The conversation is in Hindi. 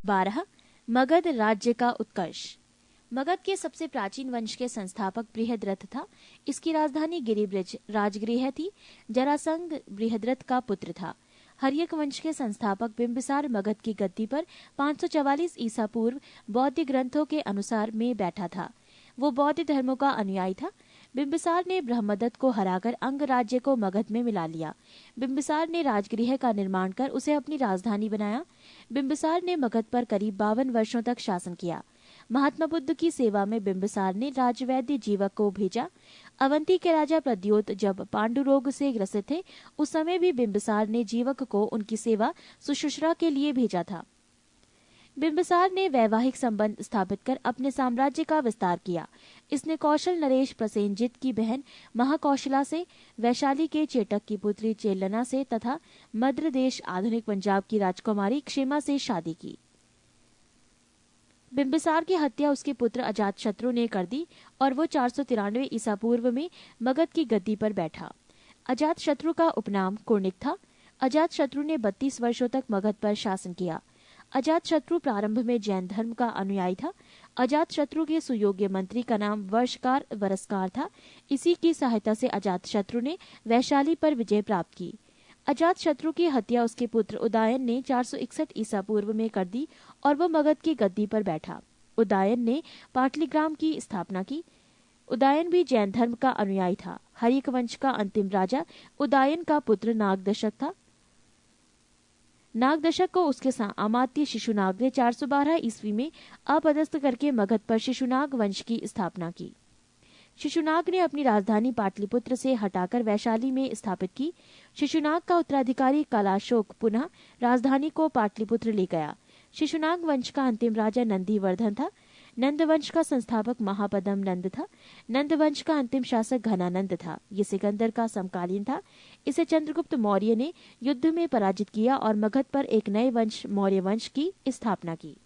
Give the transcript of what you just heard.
12 मगध राज्य का उत्कर्ष। मगध के सबसे प्राचीन वंश के संस्थापक बृहद्रथ था। इसकी राजधानी गिरिब्रज राजगृह थी। जरासंध बृहद्रथ का पुत्र था। हर्यक वंश के संस्थापक बिंबिसार मगध की गद्दी पर 544 ईसा पूर्व बौद्ध ग्रंथों के अनुसार में बैठा था। वो बौद्ध धर्मों का अनुयायी था। बिंबिसार ने ब्रह्मदत्त को हराकर अंग राज्य को मगध में मिला लिया। बिंबिसार ने राजगृह का निर्माण कर उसे अपनी राजधानी बनाया। बिंबिसार ने मगध पर करीब 52 वर्षों तक शासन किया। महात्मा बुद्ध की सेवा में बिंबिसार ने राजवैद्य जीवक को भेजा। अवंती के राजा प्रद्योत जब पांडु रोग से ग्रसित थे, उस समय भी बिंबिसार ने जीवक को उनकी सेवा शुश्रूषा के लिए भेजा था। बिंबिसार ने वैवाहिक संबंध स्थापित कर अपने साम्राज्य का विस्तार किया। इसने कौशल नरेश प्रसेनजित की बहन महाकौशला से, वैशाली के चेटक की पुत्री चेलना से तथा मद्र देश आधुनिक पंजाब की राजकुमारी क्षेमा से शादी की। बिंबिसार की हत्या उसके पुत्र अजातशत्रु ने कर दी और वो 493 ईसा पूर्व में मगध की गद्दी पर बैठा। अजातशत्रु का उपनाम कुर्णिक था। अजातशत्रु ने 32 वर्षों तक मगध पर शासन किया। अजातशत्रु प्रारंभ में जैन धर्म का अनुयायी था। अजातशत्रु के सुयोग्य मंत्री का नाम वर्षकार वरस्कार था। इसी की सहायता से अजातशत्रु ने वैशाली पर विजय प्राप्त की। अजातशत्रु की हत्या उसके पुत्र उदयन ने 461 ईसा पूर्व में कर दी और वो मगध की गद्दी पर बैठा। उदयन ने पाटलिग्राम की स्थापना की। उदयन भी जैन धर्म का अनुयायी था। हर्यक वंश का अंतिम राजा उदयन का पुत्र नागदशक था। नागदशक को उसके अमात्य शिशुनाग ने 412 ईस्वी में अपदस्थ करके मगध पर शिशुनाग वंश की स्थापना की। शिशुनाग ने अपनी राजधानी पाटलिपुत्र से हटाकर वैशाली में स्थापित की। शिशुनाग का उत्तराधिकारी कालाशोक पुनः राजधानी को पाटलिपुत्र ले गया। शिशुनाग वंश का अंतिम राजा नंदीवर्धन था। नंद वंश का संस्थापक महापदम नंद था। नंद वंश का अंतिम शासक घनानंद था। ये सिकंदर का समकालीन था। इसे चंद्रगुप्त मौर्य ने युद्ध में पराजित किया और मगध पर एक नए वंश मौर्य वंश की स्थापना की।